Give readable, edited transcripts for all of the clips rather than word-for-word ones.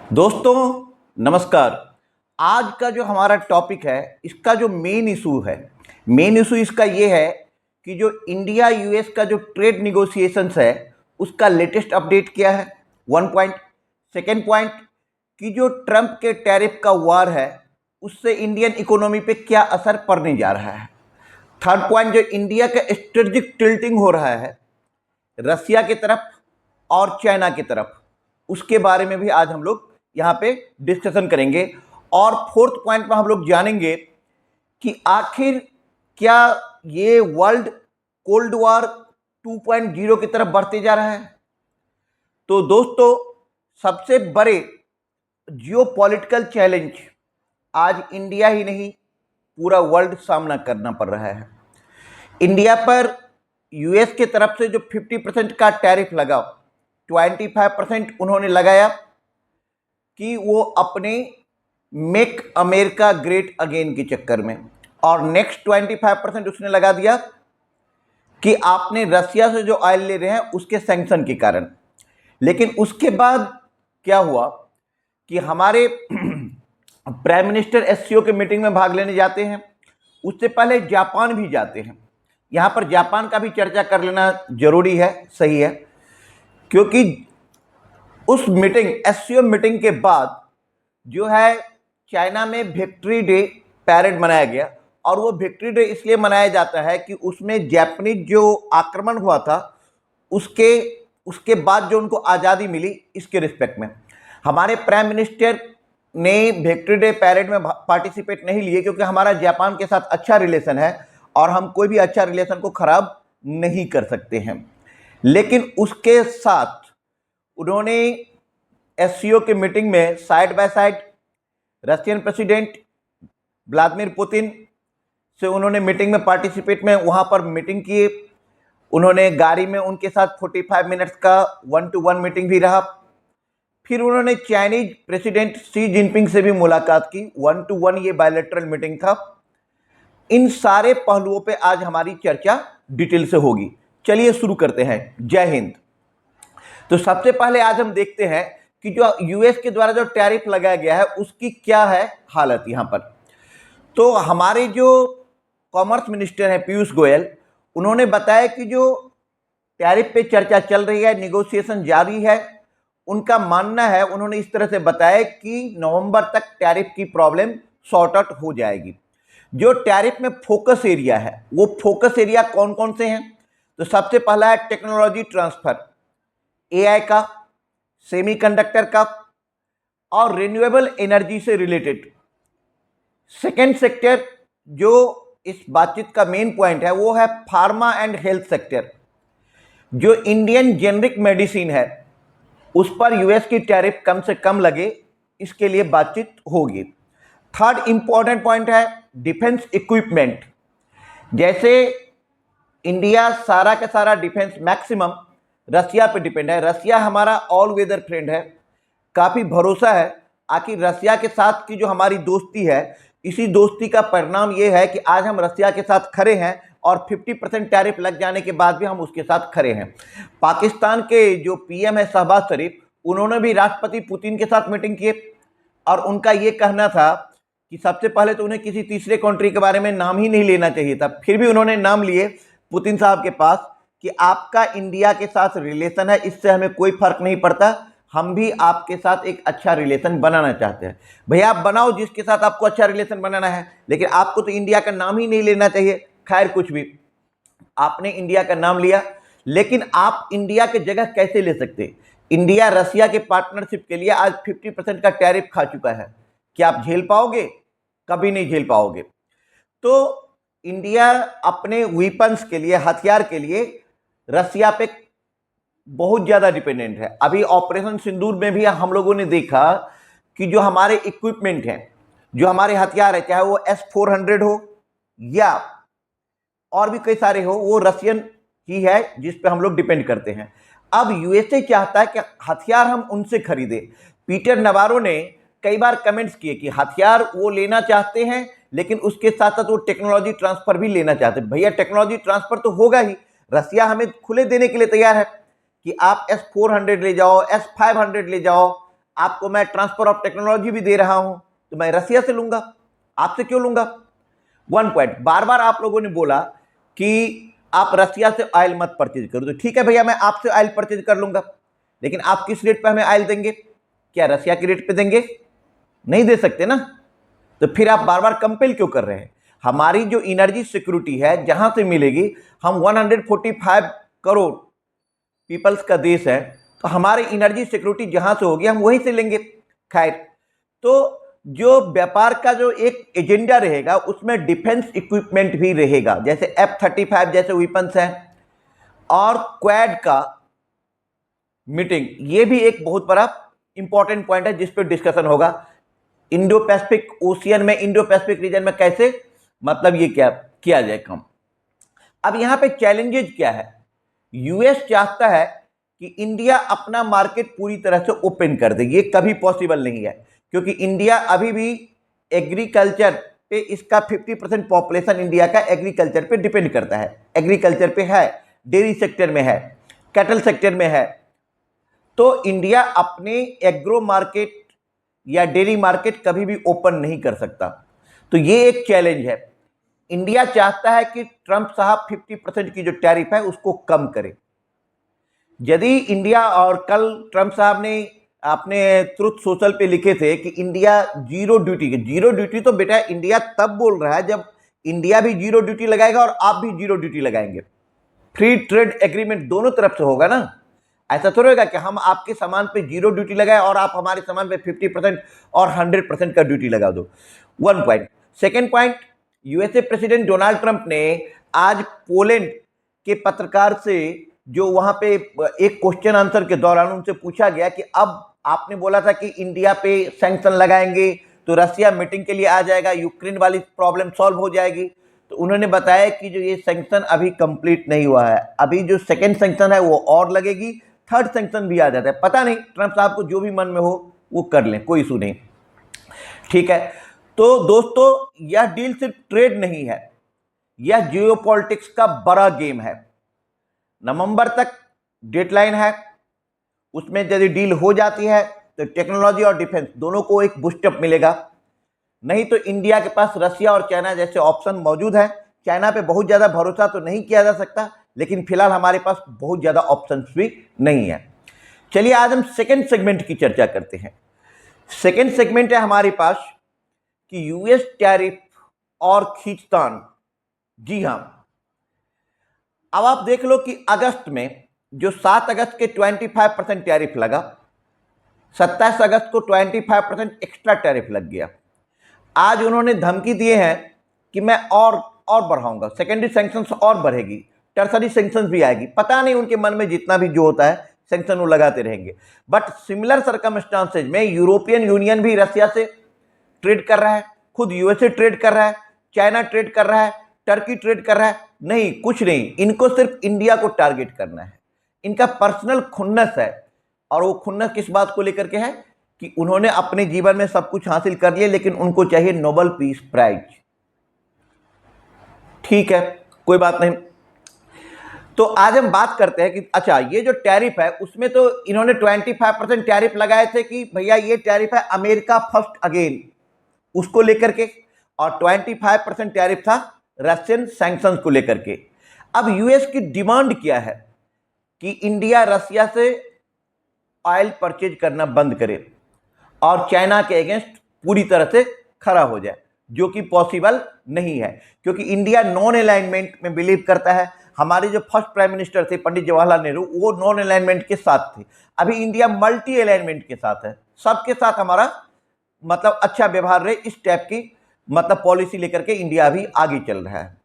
दोस्तों नमस्कार। आज का जो हमारा टॉपिक है, इसका जो मेन इशू इसका ये है कि जो इंडिया यूएस का जो ट्रेड निगोशिएशंस है उसका लेटेस्ट अपडेट क्या है, वन पॉइंट। सेकेंड पॉइंट कि जो ट्रंप के टैरिफ का वार है उससे इंडियन इकोनॉमी पे क्या असर पड़ने जा रहा है। थर्ड पॉइंट, जो इंडिया का स्ट्रेटेजिक टिल्टिंग हो रहा है रसिया की तरफ और चाइना की तरफ, उसके बारे में भी आज हम लोग यहाँ पे डिस्कशन करेंगे। और फोर्थ पॉइंट में हम लोग जानेंगे कि आखिर क्या ये वर्ल्ड कोल्ड वॉर 2.0 की तरफ बढ़ते जा रहा है। तो दोस्तों, सबसे बड़े जियोपॉलिटिकल चैलेंज आज इंडिया ही नहीं पूरा वर्ल्ड सामना करना पड़ रहा है। इंडिया पर यूएस के तरफ से जो 50% का टैरिफ लगा, 25% उन्होंने लगाया कि वो अपने मेक अमेरिका ग्रेट अगेन के चक्कर में, और नेक्स्ट 25% उसने लगा दिया कि आपने रसिया से जो ऑयल ले रहे हैं उसके सैंक्शन के कारण। लेकिन उसके बाद क्या हुआ कि हमारे प्राइम मिनिस्टर एससीओ के मीटिंग में भाग लेने जाते हैं, उससे पहले जापान भी जाते हैं। यहाँ पर जापान का भी चर्चा कर लेना जरूरी है, सही है, क्योंकि उस मीटिंग एससीओ मीटिंग के बाद जो है चाइना में विक्ट्री डे पैरेड मनाया गया। और वो विक्ट्री डे इसलिए मनाया जाता है कि उसमें जापानीज जो आक्रमण हुआ था उसके बाद जो उनको आज़ादी मिली, इसके रिस्पेक्ट में हमारे प्राइम मिनिस्टर ने विक्ट्री डे पैरेड में पार्टिसिपेट नहीं लिए, क्योंकि हमारा जापान के साथ अच्छा रिलेशन है और हम कोई भी अच्छा रिलेशन को खराब नहीं कर सकते हैं। लेकिन उसके साथ उन्होंने एससीओ के मीटिंग में side by side Russian president Vladimir Putin से उन्होंने मीटिंग में पार्टिसिपेट में वहाँ पर मीटिंग किए। उन्होंने गाड़ी में उनके साथ 45 मिनट्स का 1-to-1 मीटिंग भी रहा। फिर उन्होंने चाइनीज प्रेसिडेंट शी जिनपिंग से भी मुलाकात की, 1-to-1 ये बायलैटरल मीटिंग था। इन सारे पहलुओं पे आज हमारी चर्चा डिटेल से होगी। चलिए शुरू करते हैं। जय हिंद। तो सबसे पहले आज हम देखते हैं कि जो यूएस के द्वारा जो टैरिफ लगाया गया है उसकी क्या है हालत यहाँ पर। तो हमारे जो कॉमर्स मिनिस्टर हैं पीयूष गोयल, उन्होंने बताया कि जो टैरिफ पे चर्चा चल रही है, निगोशिएशन जारी है। उनका मानना है, उन्होंने इस तरह से बताया कि नवंबर तक टैरिफ की प्रॉब्लम सॉर्ट आउट हो जाएगी। जो टैरिफ में फोकस एरिया है, वो फोकस एरिया कौन कौन से हैं? तो सबसे पहला है टेक्नोलॉजी ट्रांसफर, एआई का, सेमीकंडक्टर का और रिन्यूएबल एनर्जी से रिलेटेड। सेकेंड सेक्टर जो इस बातचीत का मेन पॉइंट है वो है फार्मा एंड हेल्थ सेक्टर। जो इंडियन जेनरिक मेडिसिन है उस पर यूएस की टैरिफ कम से कम लगे, इसके लिए बातचीत होगी। थर्ड इंपॉर्टेंट पॉइंट है डिफेंस इक्विपमेंट। जैसे इंडिया सारा का सारा डिफेंस मैक्सिमम रसिया पे डिपेंड है। रसिया हमारा ऑल वेदर फ्रेंड है, काफ़ी भरोसा है। आखिर रसिया के साथ की जो हमारी दोस्ती है, इसी दोस्ती का परिणाम ये है कि आज हम रसिया के साथ खड़े हैं और 50% टैरिफ लग जाने के बाद भी हम उसके साथ खड़े हैं। पाकिस्तान के जो पीएम है शहबाज शरीफ, उन्होंने भी राष्ट्रपति पुतिन के साथ मीटिंग की और उनका ये कहना था कि सबसे पहले तो उन्हें किसी तीसरे कंट्री के बारे में नाम ही नहीं लेना चाहिए था। फिर भी उन्होंने नाम लिए पुतिन साहब के पास कि आपका इंडिया के साथ रिलेशन है, इससे हमें कोई फर्क नहीं पड़ता, हम भी आपके साथ एक अच्छा रिलेशन बनाना चाहते हैं। भैया आप बनाओ जिसके साथ आपको अच्छा रिलेशन बनाना है, लेकिन आपको तो इंडिया का नाम ही नहीं लेना चाहिए। खैर कुछ भी, आपने इंडिया का नाम लिया, लेकिन आप इंडिया की जगह कैसे ले सकते? इंडिया रसिया के पार्टनरशिप के लिए आज 50% का टैरिफ खा चुका है। क्या आप झेल पाओगे? कभी नहीं झेल पाओगे। तो इंडिया अपने वेपन्स के लिए, हथियार के लिए रसिया पे बहुत ज़्यादा डिपेंडेंट है। अभी ऑपरेशन सिंदूर में भी हम लोगों ने देखा कि जो हमारे इक्विपमेंट हैं, जो हमारे हथियार है, चाहे वो S-400 हो या और भी कई सारे हो, वो रशियन ही है जिस पे हम लोग डिपेंड करते हैं। अब यूएसए चाहता है कि हथियार हम उनसे खरीदें। पीटर नवारो ने कई बार कमेंट्स किए कि हथियार वो लेना चाहते हैं, लेकिन उसके साथ साथ वो टेक्नोलॉजी ट्रांसफर भी लेना चाहते हैं। भैया टेक्नोलॉजी ट्रांसफर तो होगा ही, रसिया हमें खुले देने के लिए तैयार है कि आप S-400 ले जाओ, S-500 ले जाओ, आपको मैं ट्रांसफर ऑफ टेक्नोलॉजी भी दे रहा हूं, तो मैं रसिया से लूंगा, आपसे क्यों लूंगा? वन पॉइंट, बार बार आप लोगों ने बोला कि आप रसिया से ऑयल मत परचेज करो, तो ठीक है भैया, मैं आपसे ऑयल परचेज कर लूंगा, लेकिन आप किस रेट पे हमें ऑयल देंगे? क्या रसिया के रेट पे देंगे? नहीं दे सकते ना। तो फिर आप बार बार कंपेल क्यों कर रहे हैं? हमारी जो एनर्जी सिक्योरिटी है जहां से मिलेगी, हम 145 करोड़ पीपल्स का देश है, तो हमारी एनर्जी सिक्योरिटी जहां से होगी हम वहीं से लेंगे। खैर, तो जो व्यापार का जो एक एजेंडा रहेगा उसमें डिफेंस इक्विपमेंट भी रहेगा, जैसे F-35 जैसे वेपन्स हैं, और क्वाड का मीटिंग, ये भी एक बहुत बड़ा इंपॉर्टेंट पॉइंट है जिस पर डिस्कशन होगा। इंडो पैसिफिक ओशियन में, इंडो पैसिफिक रीजन में कैसे मतलब ये क्या किया जाए काम। अब यहां पे चैलेंजेस क्या है? यूएस चाहता है कि इंडिया अपना मार्केट पूरी तरह से ओपन कर दे, ये कभी पॉसिबल नहीं है, क्योंकि इंडिया अभी भी एग्रीकल्चर पे, इसका 50% पॉपुलेशन इंडिया का एग्रीकल्चर पे डिपेंड करता है, एग्रीकल्चर पे है, डेयरी सेक्टर में है, कैटल सेक्टर में है। तो इंडिया अपने एग्रो मार्केट या डेयरी मार्केट कभी भी ओपन नहीं कर सकता, तो ये एक चैलेंज है। इंडिया चाहता है कि ट्रंप साहब 50% की जो टैरिफ है उसको कम करे। यदि इंडिया, और कल ट्रंप साहब ने अपने ट्रुथ सोशल पे लिखे थे कि India zero duty, zero duty तो बेटा इंडिया तब बोल रहा है जब इंडिया भी जीरो ड्यूटी लगाएगा और आप भी जीरो ड्यूटी लगाएंगे। फ्री ट्रेड एग्रीमेंट दोनों तरफ से होगा ना। ऐसा थोड़ा होगा कि हम आपके सामान पे जीरो ड्यूटी लगाए और आप हमारे सामान पे 50% और 100% का ड्यूटी लगा दो। One point. Second point, USA president Donald Trump ने आज पोलैंड के पत्रकार से, जो वहां पे एक क्वेश्चन आंसर के दौरान उनसे पूछा गया कि अब आपने बोला था कि इंडिया पे सैंक्शन लगाएंगे तो रसिया मीटिंग के लिए आ जाएगा, यूक्रेन वाली प्रॉब्लम सॉल्व हो जाएगी, तो उन्होंने बताया कि जो ये सैंक्शन अभी कंप्लीट नहीं हुआ है, अभी जो सेकेंड सैंक्शन है वो और लगेगी, थर्ड सैंक्शन भी आ जाता है। पता नहीं, ट्रंप साहब को जो भी मन में हो वो कर लें, कोई इशू नहीं, ठीक है। तो दोस्तों, यह डील सिर्फ ट्रेड नहीं है, यह जियोपॉलिटिक्स का बड़ा गेम है। नवंबर तक डेडलाइन है, उसमें यदि डील हो जाती है तो टेक्नोलॉजी और डिफेंस दोनों को एक बूस्टअप मिलेगा। नहीं तो इंडिया के पास रसिया और चाइना जैसे ऑप्शन मौजूद है। चाइना पे बहुत ज्यादा भरोसा तो नहीं किया जा सकता, लेकिन फिलहाल हमारे पास बहुत ज्यादा ऑप्शंस भी नहीं है। चलिए आज हम सेकेंड सेगमेंट की चर्चा करते हैं। सेकेंड सेगमेंट है हमारे पास कि यूएस टैरिफ और खींचतान। जी हां, अब आप देख लो कि अगस्त में जो 7 अगस्त के 25% टैरिफ लगा, 27 अगस्त को 25% एक्स्ट्रा टैरिफ लग गया। आज उन्होंने धमकी दिए हैं कि मैं और बढ़ाऊंगा, सेकेंडरी सैंक्शंस और बढ़ेगी, टर्सरी सैंक्शंस भी आएगी। पता नहीं उनके मन में जितना भी जो होता है सैंक्शन वो लगाते रहेंगे। बट सिमिलर सर्कमस्टांसेज में यूरोपियन यूनियन भी रसिया से ट्रेड कर रहा है, खुद यूएसए ट्रेड कर रहा है, चाइना ट्रेड कर रहा है, टर्की ट्रेड कर रहा है। नहीं, कुछ नहीं, इनको सिर्फ इंडिया को टारगेट करना है। इनका पर्सनल खुन्नस है, और वो खुन्नस किस बात को लेकर के है कि उन्होंने अपने जीवन में सब कुछ हासिल कर लिया, लेकिन उनको चाहिए नोबेल पीस प्राइज। ठीक है, कोई बात नहीं। तो आज हम बात करते हैं कि अच्छा, ये जो टैरिफ है उसमें तो इन्होंने 25% टैरिफ लगाए थे कि भैया ये टैरिफ है अमेरिका फर्स्ट अगेन, उसको लेकर के, और 25% टैरिफ था रशियन सैंक्शंस को लेकर के। अब यूएस की डिमांड क्या है कि इंडिया रसिया से ऑयल परचेज करना बंद करे और चाइना के अगेंस्ट पूरी तरह से खड़ा हो जाए, जो कि पॉसिबल नहीं है, क्योंकि इंडिया नॉन अलाइनमेंट में बिलीव करता है। हमारे जो फर्स्ट प्राइम मिनिस्टर थे पंडित जवाहरलाल नेहरू, वो नॉन अलाइनमेंट के साथ थे। अभी इंडिया मल्टी अलाइनमेंट के साथ है, सबके साथ हमारा मतलब अच्छा व्यवहार रहे, इस टाइप की मतलब पॉलिसी लेकर के इंडिया अभी आगे चल रहा है।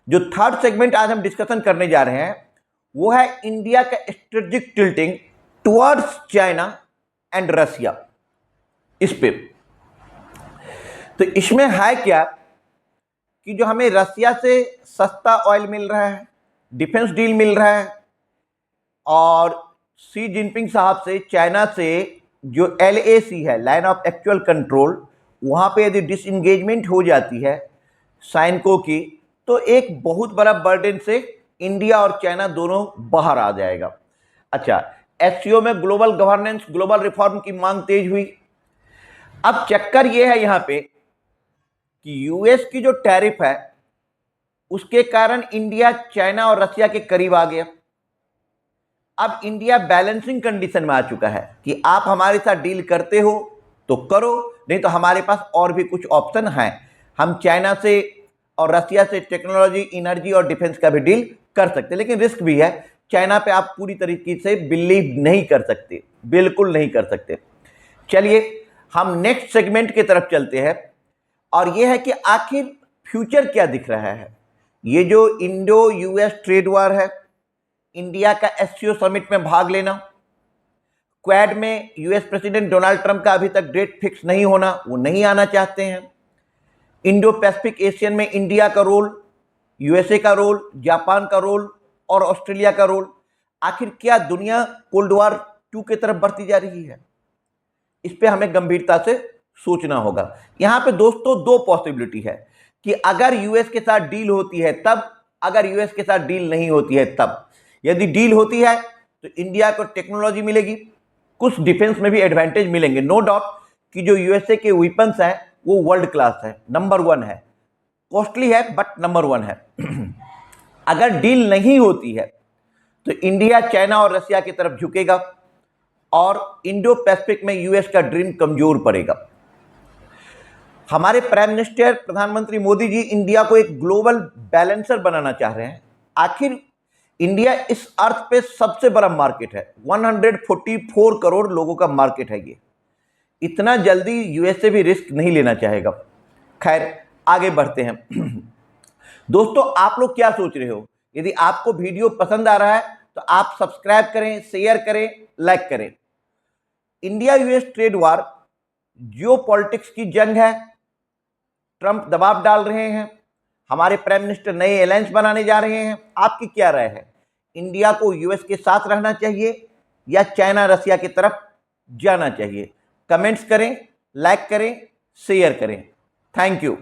जो थर्ड सेगमेंट आज हम डिस्कशन करने जा रहे हैं वो है इंडिया का strategic tilting towards China and Russia. इस पे तो इसमें है क्या कि जो हमें रसिया से सस्ता ऑयल मिल रहा है, डिफेंस डील मिल रहा है, और शी जिनपिंग साहब से चाइना से जो LAC है, लाइन ऑफ एक्चुअल कंट्रोल, वहां पे यदि डिसएंगेजमेंट हो जाती है सैनिकों की, तो एक बहुत बड़ा बर्डन से इंडिया और चाइना दोनों बाहर आ जाएगा। अच्छा, एससीओ में ग्लोबल गवर्नेंस, ग्लोबल रिफॉर्म की मांग तेज हुई। अब चक्कर यह है यहां पे कि यूएस की जो टैरिफ है उसके कारण इंडिया चाइना और रशिया के करीब आ गया। अब इंडिया बैलेंसिंग कंडीशन में आ चुका है कि आप हमारे साथ डील करते हो तो करो, नहीं तो हमारे पास और भी कुछ ऑप्शन हैं। हम चाइना से और रशिया से टेक्नोलॉजी, एनर्जी और डिफेंस का भी डील कर सकते, लेकिन रिस्क भी है। चाइना पे आप पूरी तरीके से बिलीव नहीं कर सकते, बिल्कुल नहीं कर सकते। चलिए हम नेक्स्ट सेगमेंट की तरफ चलते हैं, और यह है कि आखिर फ्यूचर क्या दिख रहा है। ये जो इंडो यूएस ट्रेड वार है, इंडिया का एससीओ समिट में भाग लेना, क्वाड में यूएस प्रेसिडेंट डोनाल्ड ट्रंप का अभी तक डेट फिक्स नहीं होना, वो नहीं आना चाहते हैं। इंडो पैसिफिक एशियन में इंडिया का रोल, यूएसए का रोल, जापान का रोल और ऑस्ट्रेलिया का रोल। आखिर क्या दुनिया कोल्ड वॉर 2 की तरफ बढ़ती जा रही है? इस पे हमें गंभीरता से सोचना होगा। यहां पे दोस्तों दो पॉसिबिलिटी है कि अगर यूएस के साथ डील होती है तब, अगर यूएस के साथ डील नहीं होती है तब। यदि डील होती है तो इंडिया को टेक्नोलॉजी मिलेगी, कुछ डिफेंस में भी एडवांटेज मिलेंगे। नो डाउट कि जो यूएसए के वेपन्स हैं वो वर्ल्ड क्लास है, नंबर 1 है, कॉस्टली है बट नंबर 1 है। अगर डील नहीं होती है तो इंडिया चाइना और रशिया की तरफ झुकेगा और इंडो पैसिफिक में यूएस का ड्रीम कमजोर पड़ेगा। हमारे प्राइम मिनिस्टर प्रधानमंत्री मोदी जी इंडिया को एक ग्लोबल बैलेंसर बनाना चाह रहे हैं। आखिर इंडिया इस अर्थ पे सबसे बड़ा मार्केट है, 144 करोड़ लोगों का मार्केट है ये। इतना जल्दी यूएसए भी रिस्क नहीं लेना चाहेगा। खैर आगे बढ़ते हैं। दोस्तों आप लोग क्या सोच रहे हो? यदि आपको वीडियो पसंद आ रहा है तो आप सब्सक्राइब करें, शेयर करें, लाइक करें। India US trade war geopolitics की जंग है। ट्रंप दबाव डाल रहे हैं, हमारे प्राइम मिनिस्टर नए अलायंस बनाने जा रहे हैं। आपकी क्या राय है? इंडिया को यूएस के साथ रहना चाहिए या चाइना रशिया की तरफ जाना चाहिए? कमेंट्स करें, लाइक करें, शेयर करें। Thank you.